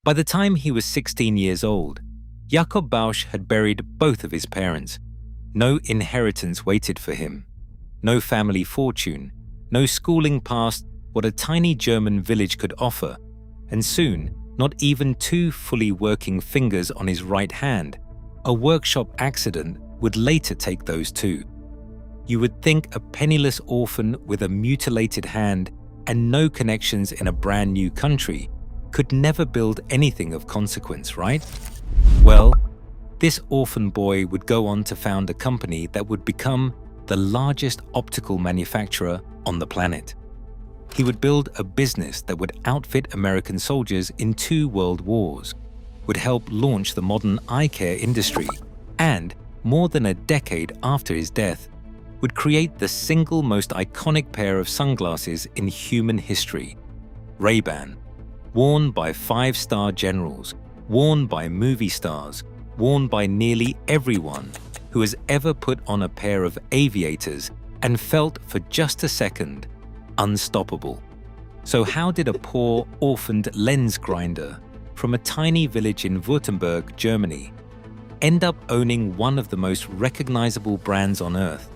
By the time he was 16 years old, Jakob Bausch had buried both of his parents. No inheritance waited for him. No family fortune. No schooling past what a tiny German village could offer. And soon, not even two fully working fingers on his right hand. A workshop accident would later take those two. You would think a penniless orphan with a mutilated hand and no connections in a brand new country could never build anything of consequence, right? Well, this orphan boy would go on to found a company that would become the largest optical manufacturer on the planet. He would build a business that would outfit American soldiers in 2 world wars, would help launch the modern eye care industry, and, more than a decade after his death, would create the single most iconic pair of sunglasses in human history, Ray-Ban, worn by 5-star generals, worn by movie stars, worn by nearly everyone who has ever put on a pair of aviators and felt for just a second unstoppable. So how did a poor, orphaned lens grinder from a tiny village in Württemberg, Germany, end up owning one of the most recognizable brands on Earth?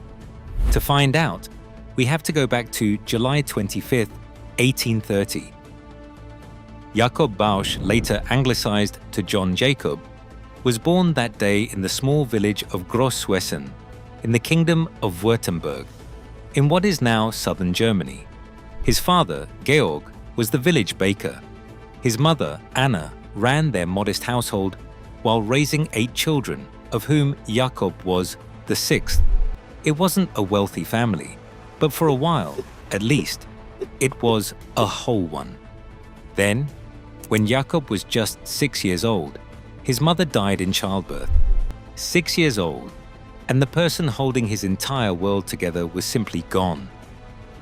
To find out, we have to go back to July 25th, 1830. Jakob Bausch, later anglicized to John Jacob, was born that day in the small village of Grosswessen, in the Kingdom of Württemberg, in what is now southern Germany. His father, Georg, was the village baker. His mother, Anna, ran their modest household while raising 8 children, of whom Jakob was the 6th. It wasn't a wealthy family, but for a while, at least, it was a whole one. Then, when Jakob was just 6 years old, his mother died in childbirth. 6 years old, and the person holding his entire world together was simply gone.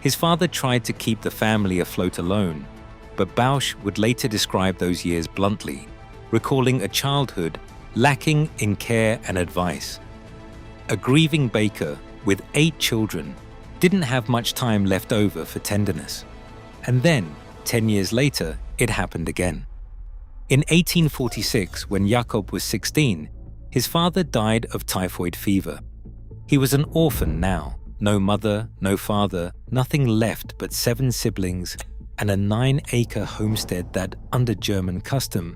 His father tried to keep the family afloat alone, but Bausch would later describe those years bluntly, recalling a childhood lacking in care and advice. A grieving baker with 8 children didn't have much time left over for tenderness. And then, 10 years later, it happened again. In 1846, when Jakob was 16, his father died of typhoid fever. He was an orphan now, no mother, no father, nothing left but 7 siblings and a 9-acre homestead that, under German custom,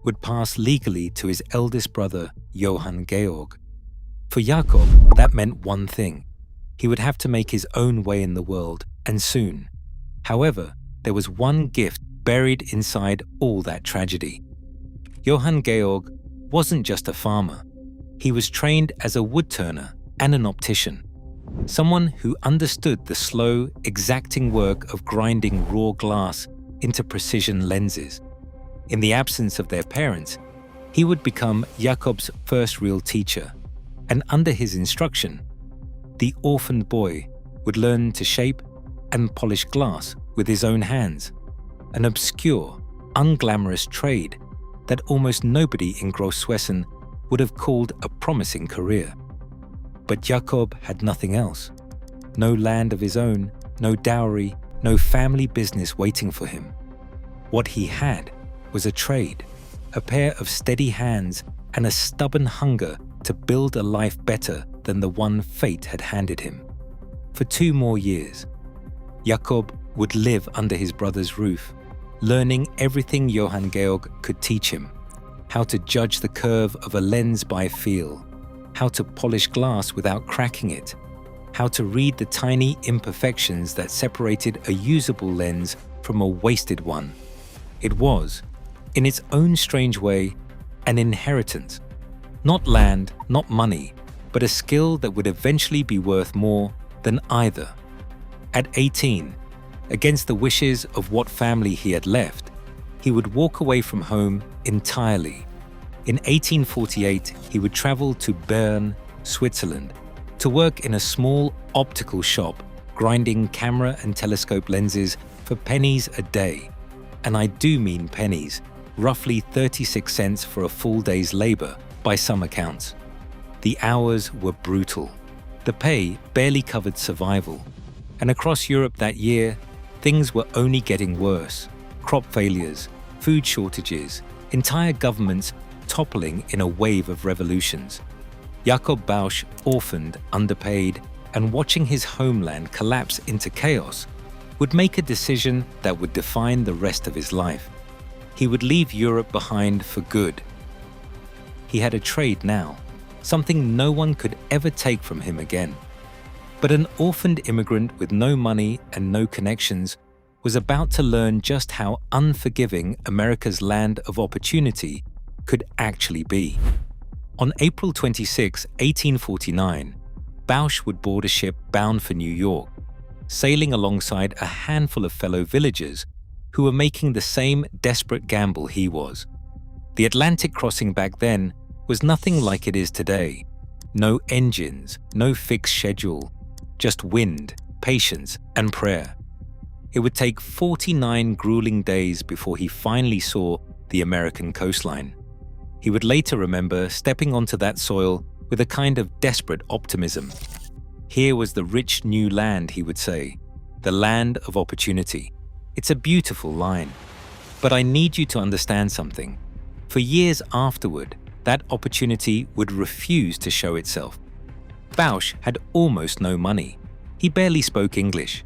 would pass legally to his eldest brother, Johann Georg. For Jakob, that meant one thing. He would have to make his own way in the world, and soon. However, there was one gift buried inside all that tragedy. Johann Georg wasn't just a farmer. He was trained as a woodturner and an optician, someone who understood the slow, exacting work of grinding raw glass into precision lenses. In the absence of their parents, he would become Jakob's first real teacher, and under his instruction, the orphaned boy would learn to shape and polish glass with his own hands, an obscure, unglamorous trade that almost nobody in Grosswessen would have called a promising career. But Jakob had nothing else. No land of his own, no dowry, no family business waiting for him. What he had was a trade, a pair of steady hands and a stubborn hunger to build a life better than the one fate had handed him. For 2 more years, Jakob would live under his brother's roof, learning everything Johann Georg could teach him: how to judge the curve of a lens by feel, how to polish glass without cracking it, how to read the tiny imperfections that separated a usable lens from a wasted one. It was, in its own strange way, an inheritance. Not land, not money, but a skill that would eventually be worth more than either. At 18, against the wishes of what family he had left, he would walk away from home entirely. In 1848, he would travel to Bern, Switzerland, to work in a small optical shop, grinding camera and telescope lenses for pennies a day. And I do mean pennies, roughly 36 cents for a full day's labor, by some accounts. The hours were brutal. The pay barely covered survival. And across Europe that year, things were only getting worse. Crop failures, food shortages, entire governments toppling in a wave of revolutions. Jakob Bausch, orphaned, underpaid, and watching his homeland collapse into chaos, would make a decision that would define the rest of his life. He would leave Europe behind for good. He had a trade now, something no one could ever take from him again. But an orphaned immigrant with no money and no connections was about to learn just how unforgiving America's land of opportunity could actually be. On April 26, 1849, Bausch would board a ship bound for New York, sailing alongside a handful of fellow villagers who were making the same desperate gamble he was. The Atlantic crossing back then was nothing like it is today. No engines, no fixed schedule, just wind, patience, and prayer. It would take 49 grueling days before he finally saw the American coastline. He would later remember stepping onto that soil with a kind of desperate optimism. Here was the rich new land, he would say, the land of opportunity. It's a beautiful line. But I need you to understand something. For years afterward, that opportunity would refuse to show itself. Bausch had almost no money. He barely spoke English.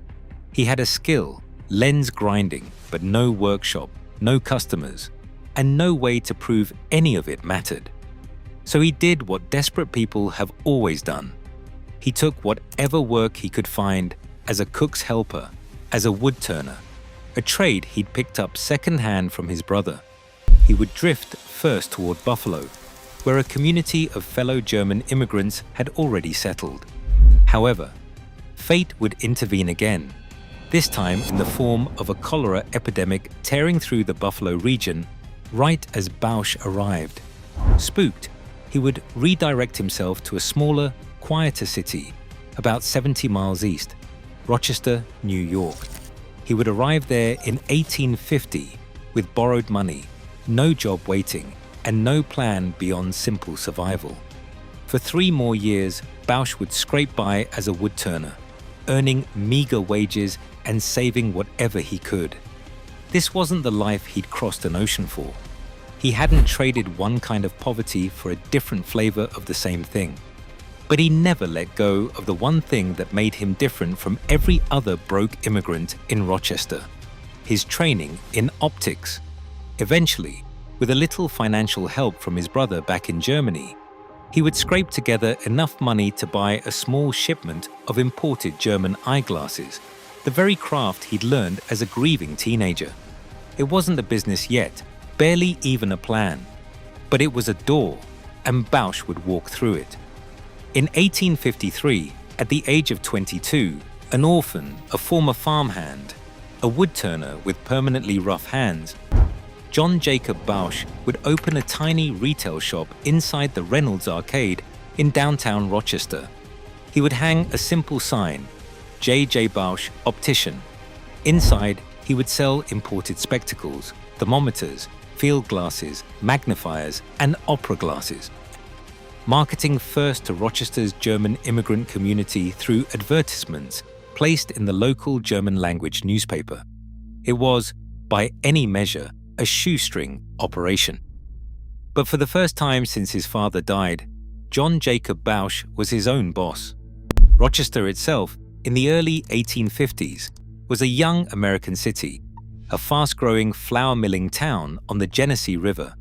He had a skill, lens grinding, but no workshop, no customers, and no way to prove any of it mattered. So he did what desperate people have always done. He took whatever work he could find as a cook's helper, as a woodturner, a trade he'd picked up secondhand from his brother. He would drift first toward Buffalo, where a community of fellow German immigrants had already settled. However, fate would intervene again, this time in the form of a cholera epidemic tearing through the Buffalo region right as Bausch arrived. Spooked, he would redirect himself to a smaller, quieter city about 70 miles east, Rochester, New York. He would arrive there in 1850 with borrowed money, no job waiting, and no plan beyond simple survival. For 3 more years, Bausch would scrape by as a woodturner, earning meager wages and saving whatever he could. This wasn't the life he'd crossed an ocean for. He hadn't traded one kind of poverty for a different flavor of the same thing. But he never let go of the one thing that made him different from every other broke immigrant in Rochester: his training in optics. Eventually, with a little financial help from his brother back in Germany, he would scrape together enough money to buy a small shipment of imported German eyeglasses, the very craft he'd learned as a grieving teenager. It wasn't a business yet, barely even a plan, but it was a door, and Bausch would walk through it. In 1853, at the age of 22, an orphan, a former farmhand, a woodturner with permanently rough hands, John Jacob Bausch would open a tiny retail shop inside the Reynolds Arcade in downtown Rochester. He would hang a simple sign, J.J. Bausch, Optician. Inside, he would sell imported spectacles, thermometers, field glasses, magnifiers, and opera glasses. Marketing first to Rochester's German immigrant community through advertisements placed in the local German-language newspaper. It was, by any measure, a shoestring operation. But for the first time since his father died, John Jacob Bausch was his own boss. Rochester itself, in the early 1850s, was a young American city, a fast-growing flour-milling town on the Genesee River,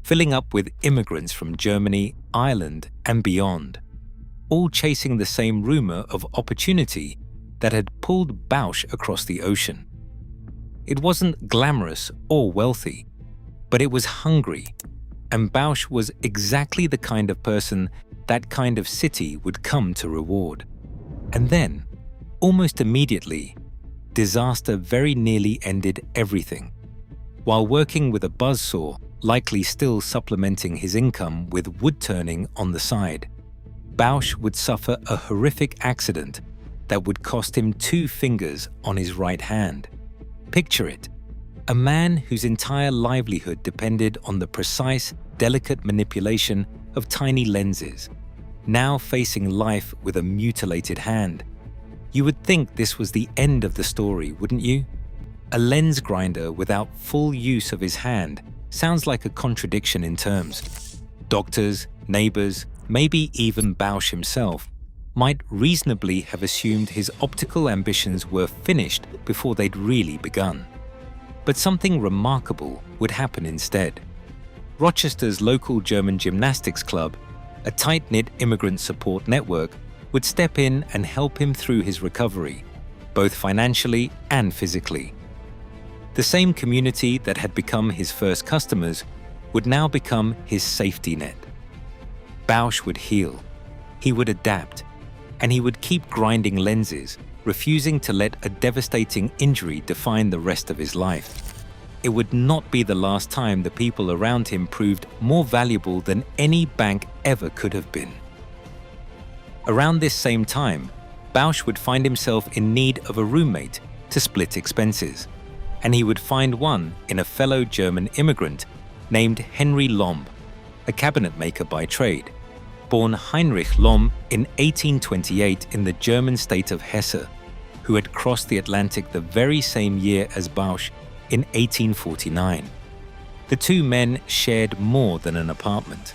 filling up with immigrants from Germany, Ireland, and beyond, all chasing the same rumor of opportunity that had pulled Bausch across the ocean. It wasn't glamorous or wealthy, but it was hungry, and Bausch was exactly the kind of person that kind of city would come to reward. And then, almost immediately, disaster very nearly ended everything. While working with a buzzsaw, likely still supplementing his income with wood-turning on the side, Bausch would suffer a horrific accident that would cost him 2 fingers on his right hand. Picture it, a man whose entire livelihood depended on the precise, delicate manipulation of tiny lenses, now facing life with a mutilated hand. You would think this was the end of the story, wouldn't you? A lens grinder without full use of his hand, sounds like a contradiction in terms. Doctors, neighbors, maybe even Bausch himself might reasonably have assumed his optical ambitions were finished before they'd really begun. But something remarkable would happen instead. Rochester's local German gymnastics club, a tight-knit immigrant support network, would step in and help him through his recovery, both financially and physically. The same community that had become his first customers would now become his safety net. Bausch would heal, he would adapt, and he would keep grinding lenses, refusing to let a devastating injury define the rest of his life. It would not be the last time the people around him proved more valuable than any bank ever could have been. Around this same time, Bausch would find himself in need of a roommate to split expenses, and he would find one in a fellow German immigrant named Henry Lomb, a cabinet maker by trade, born Heinrich Lomb in 1828 in the German state of Hesse, who had crossed the Atlantic the very same year as Bausch in 1849. The two men shared more than an apartment.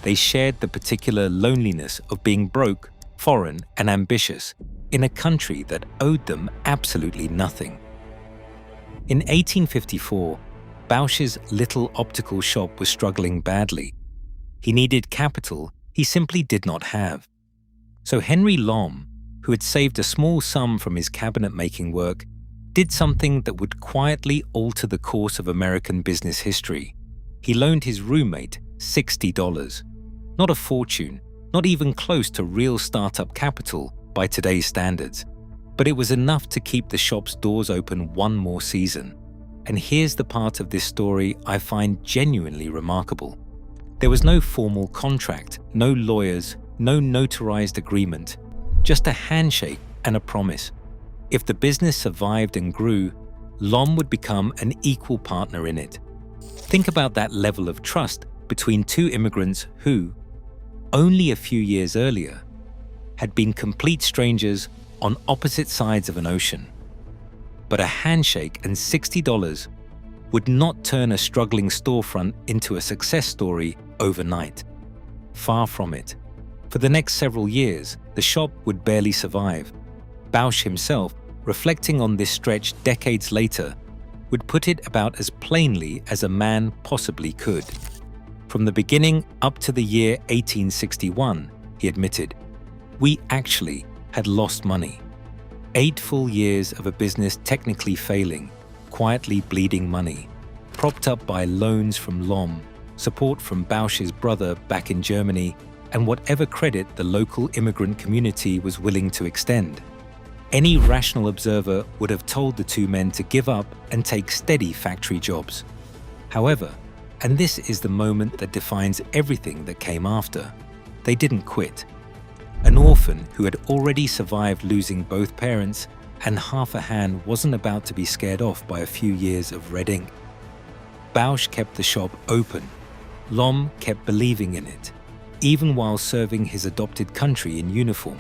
They shared the particular loneliness of being broke, foreign, and ambitious in a country that owed them absolutely nothing. In 1854, Bausch's little optical shop was struggling badly. He needed capital he simply did not have. So Henry Lomb, who had saved a small sum from his cabinet-making work, did something that would quietly alter the course of American business history. He loaned his roommate $60. Not a fortune, not even close to real startup capital by today's standards, but it was enough to keep the shop's doors open one more season. And here's the part of this story I find genuinely remarkable. There was no formal contract, no lawyers, no notarized agreement, just a handshake and a promise. If the business survived and grew, Lomb would become an equal partner in it. Think about that level of trust between two immigrants who, only a few years earlier, had been complete strangers on opposite sides of an ocean. But a handshake and $60 would not turn a struggling storefront into a success story overnight. Far from it. For the next several years, the shop would barely survive. Bausch himself, reflecting on this stretch decades later, would put it about as plainly as a man possibly could. From the beginning up to the year 1861, he admitted, we actually had lost money. 8 full years of a business technically failing, quietly bleeding money, propped up by loans from Lomb, support from Bausch's brother back in Germany, and whatever credit the local immigrant community was willing to extend. Any rational observer would have told the two men to give up and take steady factory jobs. However, and this is the moment that defines everything that came after, they didn't quit. An orphan who had already survived losing both parents and half a hand wasn't about to be scared off by a few years of red ink. Bausch kept the shop open. Lomb kept believing in it, even while serving his adopted country in uniform,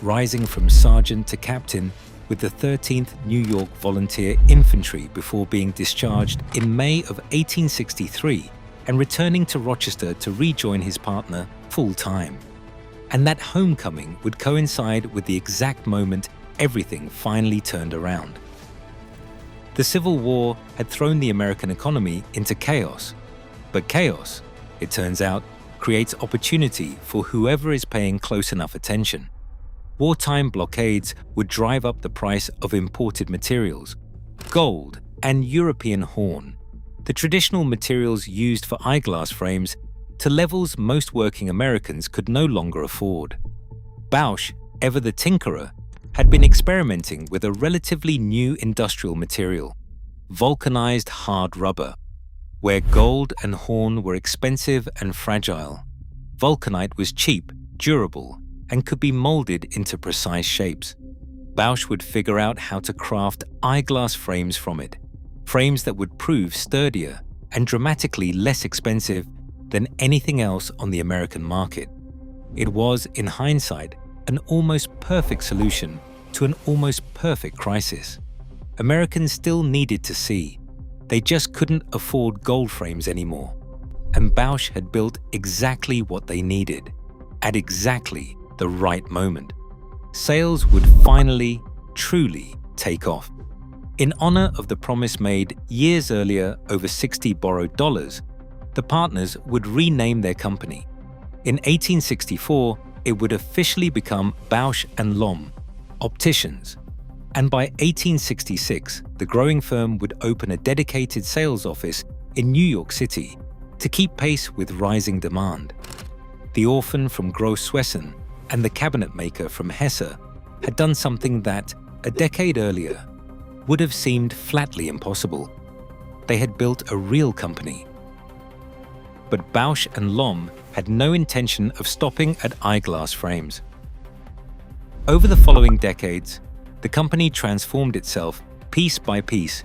rising from sergeant to captain with the 13th New York Volunteer Infantry before being discharged in May of 1863 and returning to Rochester to rejoin his partner full-time. And that homecoming would coincide with the exact moment everything finally turned around. The Civil War had thrown the American economy into chaos, but chaos, it turns out, creates opportunity for whoever is paying close enough attention. Wartime blockades would drive up the price of imported materials, gold and European horn, the traditional materials used for eyeglass frames, to levels most working Americans could no longer afford. Bausch, ever the tinkerer, had been experimenting with a relatively new industrial material, vulcanized hard rubber. Where gold and horn were expensive and fragile, vulcanite was cheap, durable, and could be molded into precise shapes. Bausch would figure out how to craft eyeglass frames from it, frames that would prove sturdier and dramatically less expensive than anything else on the American market. It was, in hindsight, an almost perfect solution to an almost perfect crisis. Americans still needed to see, They just couldn't afford gold frames anymore. And Bausch had built exactly what they needed, at exactly the right moment. Sales would finally, truly take off. In honor of the promise made years earlier over 60 borrowed dollars, the partners would rename their company. In 1864, it would officially become Bausch & Lomb, Opticians. And by 1866, the growing firm would open a dedicated sales office in New York City to keep pace with rising demand. The Orphan from Gross-Swessen and the cabinet maker from Hesse had done something that, a decade earlier, would have seemed flatly impossible. They had built a real company. But Bausch & Lomb had no intention of stopping at eyeglass frames. Over the following decades, the company transformed itself piece by piece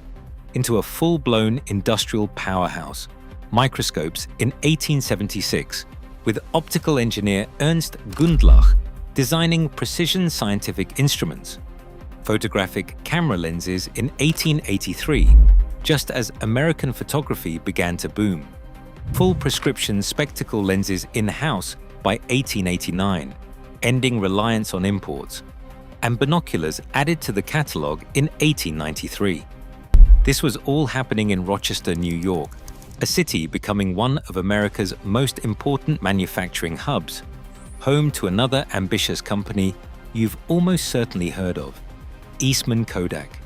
into a full-blown industrial powerhouse. Microscopes in 1876, with optical engineer Ernst Gundlach designing precision scientific instruments. Photographic camera lenses in 1883, just as American photography began to boom. Full prescription spectacle lenses in-house by 1889, ending reliance on imports. And binoculars added to the catalog in 1893. This was all happening in Rochester, New York, a city becoming one of America's most important manufacturing hubs, home to another ambitious company you've almost certainly heard of, Eastman Kodak.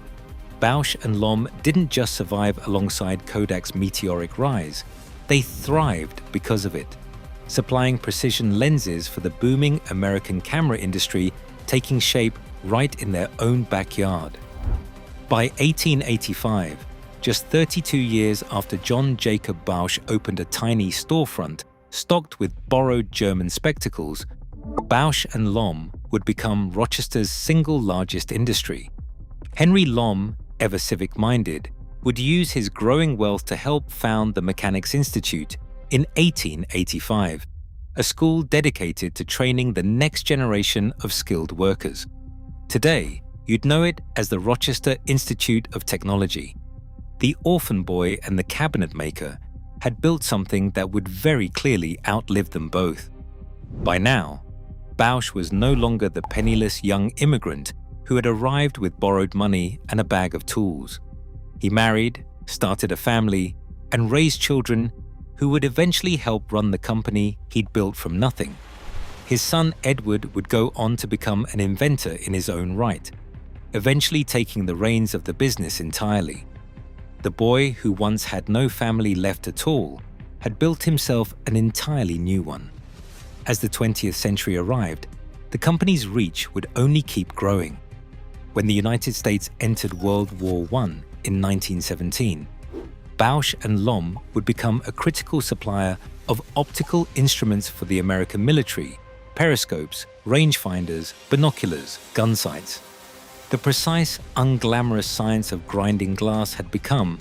Bausch & Lomb didn't just survive alongside Kodak's meteoric rise, they thrived because of it, supplying precision lenses for the booming American camera industry taking shape right in their own backyard. By 1885, just 32 years after John Jacob Bausch opened a tiny storefront stocked with borrowed German spectacles, Bausch & Lomb would become Rochester's single largest industry. Henry Lomb, ever civic-minded, would use his growing wealth to help found the Mechanics Institute in 1885, a school dedicated to training the next generation of skilled workers. Today, you'd know it as the Rochester Institute of Technology. The orphan boy and the cabinet maker had built something that would very clearly outlive them both. By now, Bausch was no longer the penniless young immigrant who had arrived with borrowed money and a bag of tools. He married, started a family, and raised children who would eventually help run the company he'd built from nothing. His son Edward would go on to become an inventor in his own right, eventually taking the reins of the business entirely. The boy, who once had no family left at all, had built himself an entirely new one. As the 20th century arrived, the company's reach would only keep growing. When the United States entered World War I in 1917, Bausch & Lomb would become a critical supplier of optical instruments for the American military, periscopes, rangefinders, binoculars, gun sights. The precise, unglamorous science of grinding glass had become,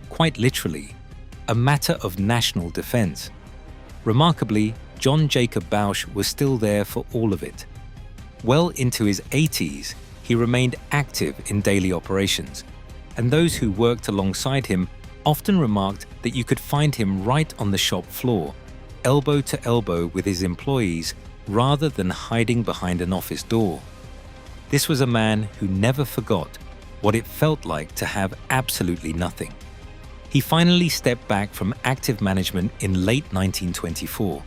quite literally, a matter of national defense. Remarkably, John Jacob Bausch was still there for all of it. Well into his 80s, he remained active in daily operations, and those who worked alongside him often remarked that you could find him right on the shop floor, elbow to elbow with his employees, rather than hiding behind an office door. This was a man who never forgot what it felt like to have absolutely nothing. He finally stepped back from active management in late 1924,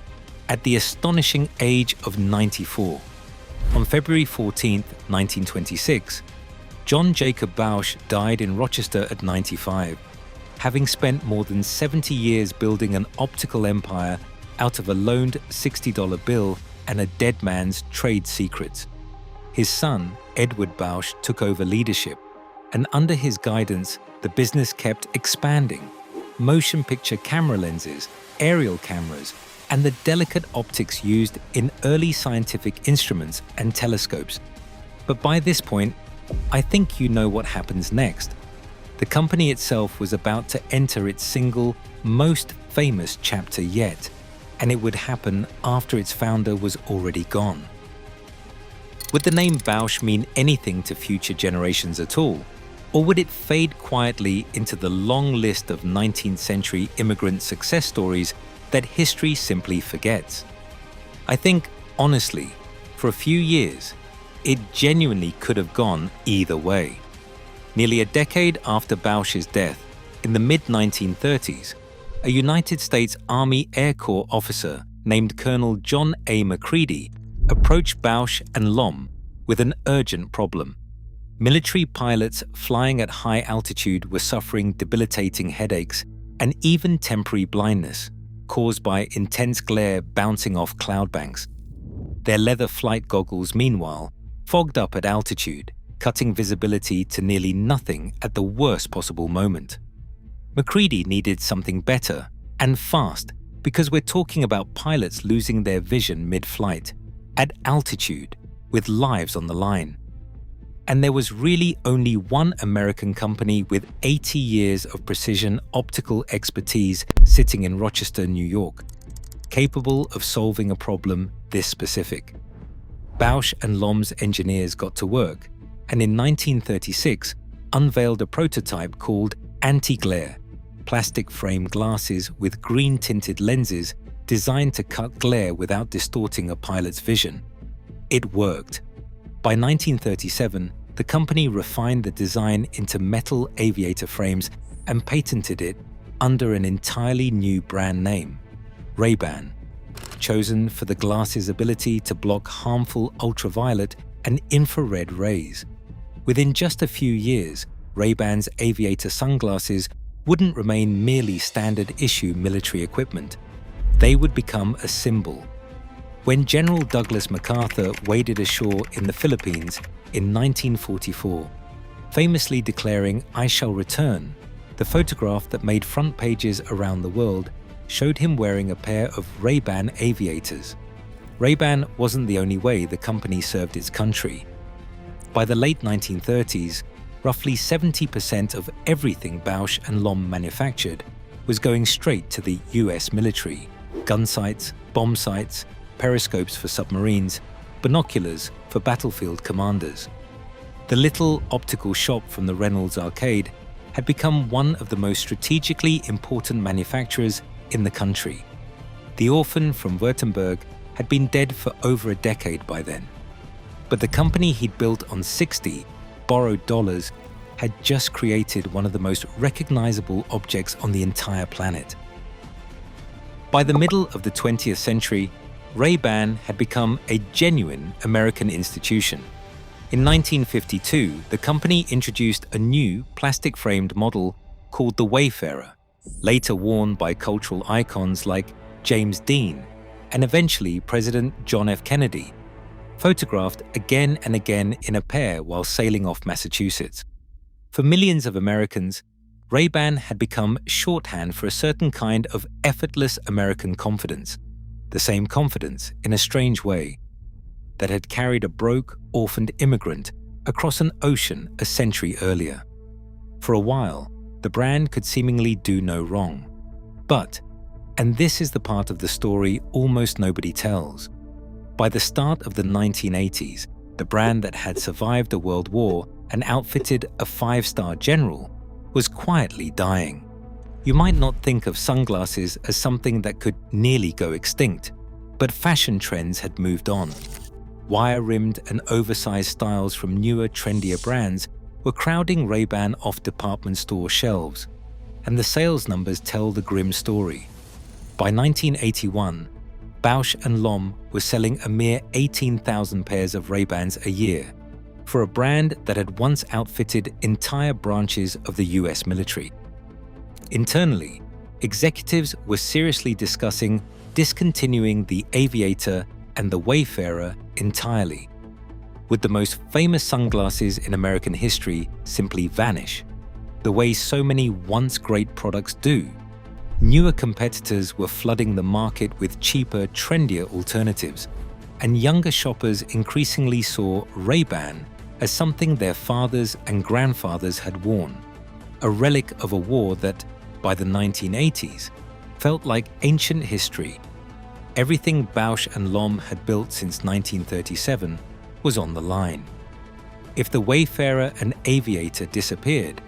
at the astonishing age of 94. On February 14, 1926, John Jacob Bausch died in Rochester at 95, having spent more than 70 years building an optical empire out of a loaned $60 bill and a dead man's trade secrets. His son, Edward Bausch, took over leadership, and under his guidance, the business kept expanding. Motion picture camera lenses, aerial cameras, and the delicate optics used in early scientific instruments and telescopes. But by this point, I think you know what happens next. The company itself was about to enter its single, most famous chapter yet, and it would happen after its founder was already gone. Would the name Bausch mean anything to future generations at all? Or would it fade quietly into the long list of 19th century immigrant success stories that history simply forgets? I think, honestly, for a few years, it genuinely could have gone either way. Nearly a decade after Bausch's death, in the mid-1930s, a United States Army Air Corps officer named Colonel John A. McCready approached Bausch and Lomb with an urgent problem. Military pilots flying at high altitude were suffering debilitating headaches and even temporary blindness caused by intense glare bouncing off cloud banks. Their leather flight goggles, meanwhile, fogged up at altitude, cutting visibility to nearly nothing at the worst possible moment. McCready needed something better and fast because we're talking about pilots losing their vision mid-flight, at altitude, with lives on the line. And there was really only one American company with 80 years of precision optical expertise sitting in Rochester, New York, capable of solving a problem this specific. Bausch and Lomb's engineers got to work, and in 1936 unveiled a prototype called Anti-Glare, plastic frame glasses with green-tinted lenses designed to cut glare without distorting a pilot's vision. It worked. By 1937, the company refined the design into metal aviator frames and patented it under an entirely new brand name, Ray-Ban, chosen for the glasses' ability to block harmful ultraviolet and infrared rays. Within just a few years, Ray-Ban's aviator sunglasses wouldn't remain merely standard-issue military equipment. They would become a symbol. When General Douglas MacArthur waded ashore in the Philippines in 1944, famously declaring, "I shall return," the photograph that made front pages around the world showed him wearing a pair of Ray-Ban aviators. Ray-Ban wasn't the only way the company served its country. By the late 1930s, roughly 70% of everything Bausch and Lomb manufactured was going straight to the US military: gun sights, bomb sights, periscopes for submarines, binoculars for battlefield commanders. The little optical shop from the Reynolds Arcade had become one of the most strategically important manufacturers in the country. The Orphan from Württemberg had been dead for over a decade by then. But the company he'd built on 60 borrowed dollars had just created one of the most recognizable objects on the entire planet. By the middle of the 20th century, Ray-Ban had become a genuine American institution. In 1952, the company introduced a new plastic-framed model called the Wayfarer, later worn by cultural icons like James Dean and eventually President John F. Kennedy, photographed again and again in a pair while sailing off Massachusetts. For millions of Americans, Ray-Ban had become shorthand for a certain kind of effortless American confidence, the same confidence, in a strange way, that had carried a broke, orphaned immigrant across an ocean a century earlier. For a while, the brand could seemingly do no wrong. But, and this is the part of the story almost nobody tells, by the start of the 1980s, the brand that had survived a world war and outfitted a 5-star general was quietly dying. You might not think of sunglasses as something that could nearly go extinct, but fashion trends had moved on. Wire-rimmed and oversized styles from newer, trendier brands were crowding Ray-Ban off department store shelves, and the sales numbers tell the grim story. By 1981, Bausch and Lomb was selling a mere 18,000 pairs of Ray-Bans a year for a brand that had once outfitted entire branches of the US military. Internally, executives were seriously discussing discontinuing the Aviator and the Wayfarer entirely. Would the most famous sunglasses in American history simply vanish, the way so many once great products do? Newer competitors were flooding the market with cheaper, trendier alternatives, and younger shoppers increasingly saw Ray-Ban as something their fathers and grandfathers had worn, a relic of a war that, by the 1980s, felt like ancient history. Everything Bausch and Lomb had built since 1937 was on the line. If the Wayfarer and Aviator disappeared,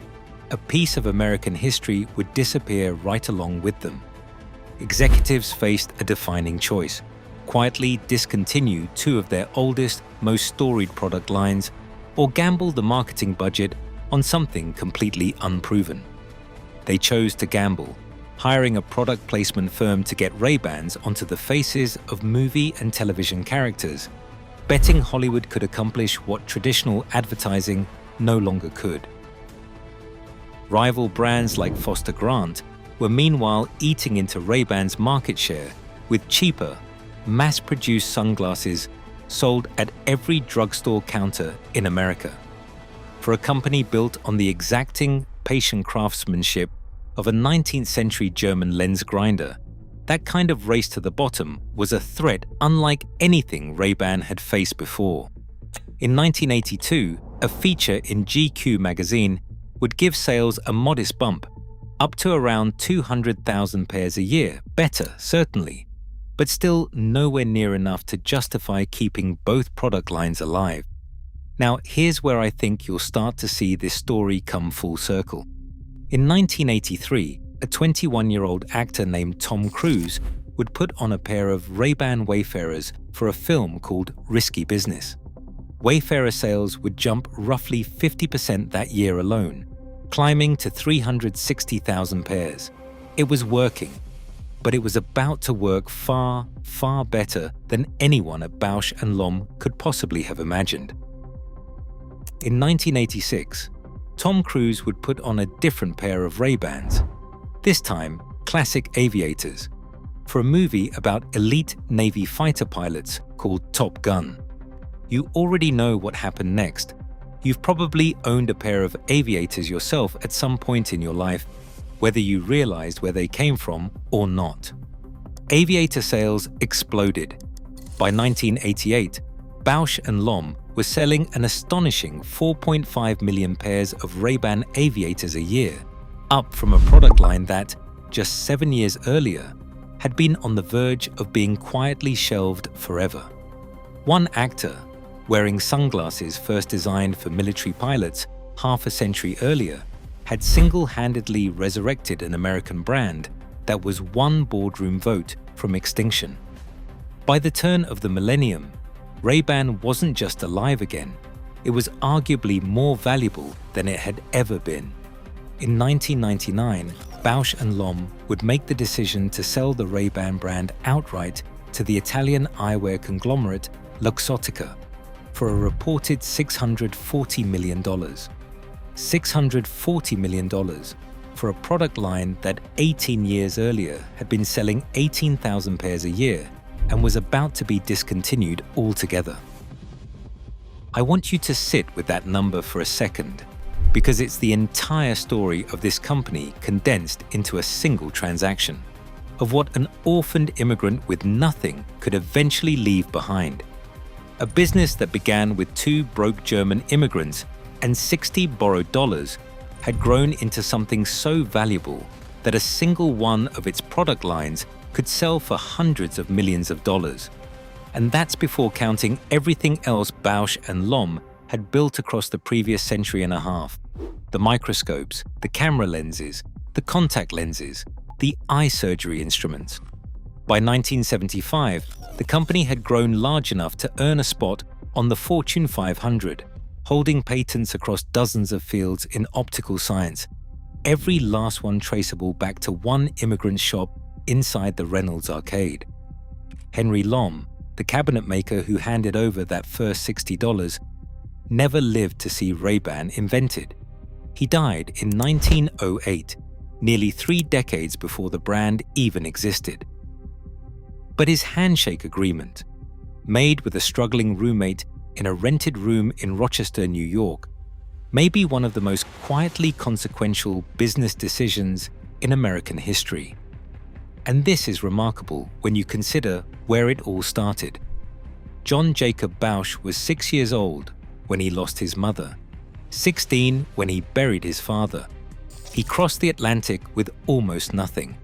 a piece of American history would disappear right along with them. Executives faced a defining choice: quietly discontinue two of their oldest, most storied product lines, or gamble the marketing budget on something completely unproven. They chose to gamble, hiring a product placement firm to get Ray-Bans onto the faces of movie and television characters, betting Hollywood could accomplish what traditional advertising no longer could. Rival brands like Foster Grant were meanwhile eating into Ray-Ban's market share with cheaper, mass-produced sunglasses sold at every drugstore counter in America. For a company built on the exacting, patient craftsmanship of a 19th century German lens grinder, that kind of race to the bottom was a threat unlike anything Ray-Ban had faced before. In 1982, a feature in GQ magazine would give sales a modest bump, up to around 200,000 pairs a year. Better, certainly, but still nowhere near enough to justify keeping both product lines alive. Now, here's where I think you'll start to see this story come full circle. In 1983, a 21-year-old actor named Tom Cruise would put on a pair of Ray-Ban Wayfarers for a film called Risky Business. Wayfarer sales would jump roughly 50% that year alone, climbing to 360,000 pairs. It was working, but it was about to work far, far better than anyone at Bausch & Lomb could possibly have imagined. In 1986, Tom Cruise would put on a different pair of Ray-Bans, this time classic aviators, for a movie about elite Navy fighter pilots called Top Gun. You already know what happened next. You've probably owned a pair of aviators yourself at some point in your life, whether you realized where they came from or not. Aviator sales exploded. By 1988, Bausch & Lomb was selling an astonishing 4.5 million pairs of Ray-Ban aviators a year, up from a product line that, just 7 years earlier, had been on the verge of being quietly shelved forever. One actor, wearing sunglasses first designed for military pilots half a century earlier, had single-handedly resurrected an American brand that was one boardroom vote from extinction. By the turn of the millennium, Ray-Ban wasn't just alive again, it was arguably more valuable than it had ever been. In 1999, Bausch & Lomb would make the decision to sell the Ray-Ban brand outright to the Italian eyewear conglomerate Luxottica for a reported $640 million. $640 million for a product line that 18 years earlier had been selling 18,000 pairs a year and was about to be discontinued altogether. I want you to sit with that number for a second, because it's the entire story of this company condensed into a single transaction, of what an orphaned immigrant with nothing could eventually leave behind. A business that began with 2 broke German immigrants and 60 borrowed dollars had grown into something so valuable that a single one of its product lines could sell for hundreds of millions of dollars. And that's before counting everything else Bausch & Lomb had built across the previous century and a half. The microscopes, the camera lenses, the contact lenses, the eye surgery instruments. By 1975, the company had grown large enough to earn a spot on the Fortune 500, holding patents across dozens of fields in optical science, every last one traceable back to one immigrant shop inside the Reynolds Arcade. Henry Lomb, the cabinet maker who handed over that first $60, never lived to see Ray-Ban invented. He died in 1908, nearly 3 decades before the brand even existed. But his handshake agreement, made with a struggling roommate in a rented room in Rochester, New York, may be one of the most quietly consequential business decisions in American history. And this is remarkable when you consider where it all started. John Jacob Bausch was 6 years old when he lost his mother, 16 when he buried his father. He crossed the Atlantic with almost nothing,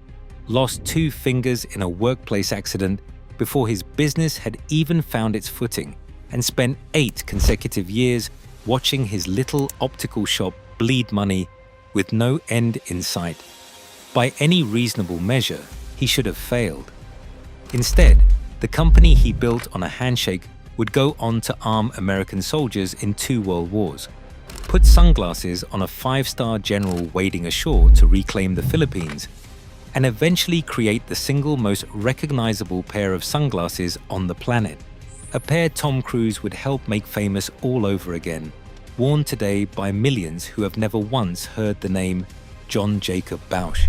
lost 2 fingers in a workplace accident before his business had even found its footing, and spent 8 consecutive years watching his little optical shop bleed money with no end in sight. By any reasonable measure, he should have failed. Instead, the company he built on a handshake would go on to arm American soldiers in 2 world wars, put sunglasses on a 5-star general wading ashore to reclaim the Philippines, and eventually create the single most recognizable pair of sunglasses on the planet, a pair Tom Cruise would help make famous all over again, worn today by millions who have never once heard the name John Jacob Bausch.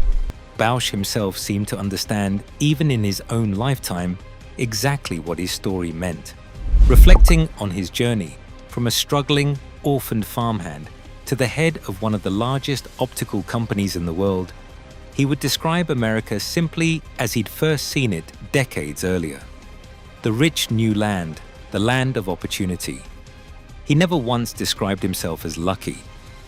Bausch himself seemed to understand, even in his own lifetime, exactly what his story meant. Reflecting on his journey from a struggling, orphaned farmhand to the head of one of the largest optical companies in the world, he would describe America simply as he'd first seen it decades earlier. The rich new land, the land of opportunity. He never once described himself as lucky.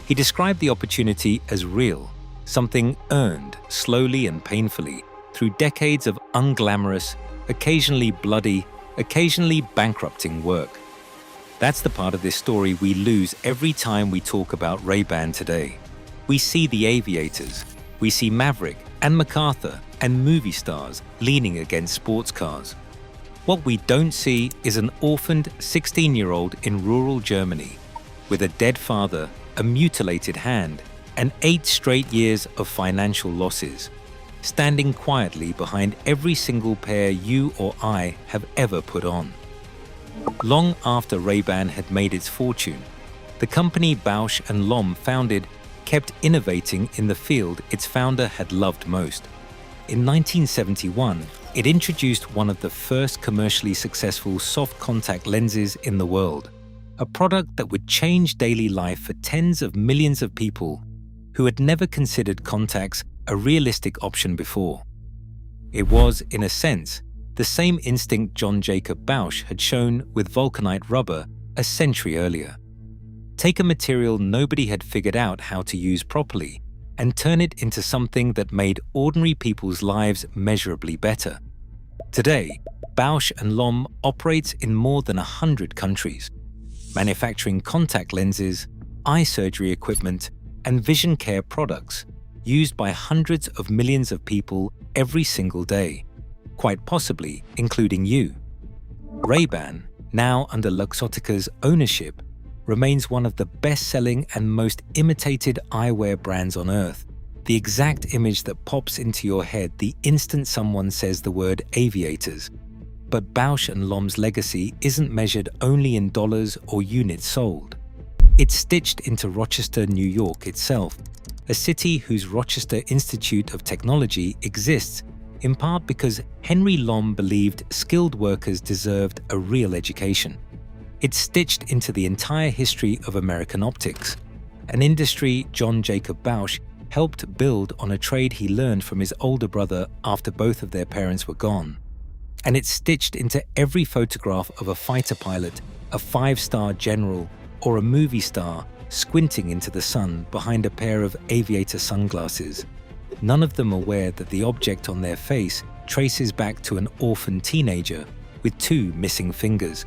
He described the opportunity as real, something earned slowly and painfully through decades of unglamorous, occasionally bloody, occasionally bankrupting work. That's the part of this story we lose every time we talk about Ray-Ban today. We see the aviators, we see Maverick and MacArthur and movie stars leaning against sports cars. What we don't see is an orphaned 16-year-old in rural Germany with a dead father, a mutilated hand, and 8 straight years of financial losses, standing quietly behind every single pair you or I have ever put on. Long after Ray-Ban had made its fortune, the company Bausch & Lomb founded kept innovating in the field its founder had loved most. In 1971, it introduced one of the first commercially successful soft contact lenses in the world, a product that would change daily life for tens of millions of people who had never considered contacts a realistic option before. It was, in a sense, the same instinct John Jacob Bausch had shown with vulcanite rubber a century earlier. Take a material nobody had figured out how to use properly and turn it into something that made ordinary people's lives measurably better. Today, Bausch & Lomb operates in more than 100 countries, manufacturing contact lenses, eye surgery equipment, and vision care products used by hundreds of millions of people every single day, quite possibly including you. Ray-Ban, now under Luxottica's ownership, remains one of the best-selling and most imitated eyewear brands on earth, the exact image that pops into your head the instant someone says the word aviators. But Bausch & Lomb's legacy isn't measured only in dollars or units sold. It's stitched into Rochester, New York itself, a city whose Rochester Institute of Technology exists in part because Henry Lomb believed skilled workers deserved a real education. It's stitched into the entire history of American optics, an industry John Jacob Bausch helped build on a trade he learned from his older brother after both of their parents were gone. And it's stitched into every photograph of a fighter pilot, a 5-star general, or a movie star squinting into the sun behind a pair of aviator sunglasses, none of them aware that the object on their face traces back to an orphan teenager with 2 missing fingers,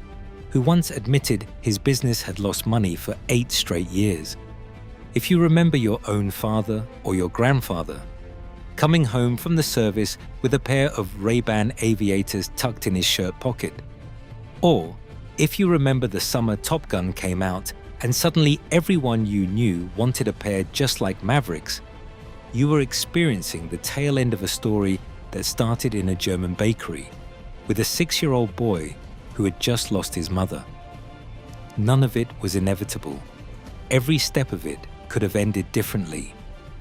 who once admitted his business had lost money for 8 straight years. If you remember your own father or your grandfather coming home from the service with a pair of Ray-Ban aviators tucked in his shirt pocket, or if you remember the summer Top Gun came out and suddenly everyone you knew wanted a pair just like Mavericks, you were experiencing the tail end of a story that started in a German bakery with a 6-year-old boy who had just lost his mother. None of it was inevitable. Every step of it could have ended differently,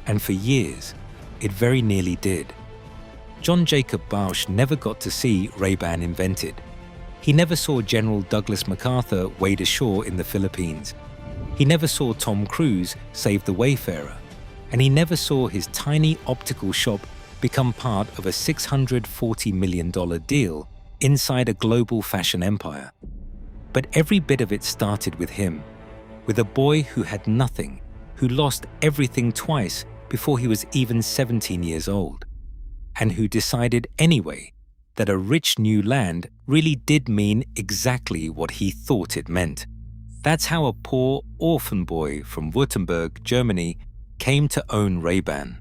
and for years, it very nearly did. John Jacob Bausch never got to see Ray-Ban invented. He never saw General Douglas MacArthur wade ashore in the Philippines. He never saw Tom Cruise save the Wayfarer, and he never saw his tiny optical shop become part of a $640 million deal inside a global fashion empire. But every bit of it started with him, with a boy who had nothing, who lost everything twice before he was even 17 years old, and who decided anyway that a rich new land really did mean exactly what he thought it meant. That's how a poor orphan boy from Württemberg, Germany, came to own Ray-Ban.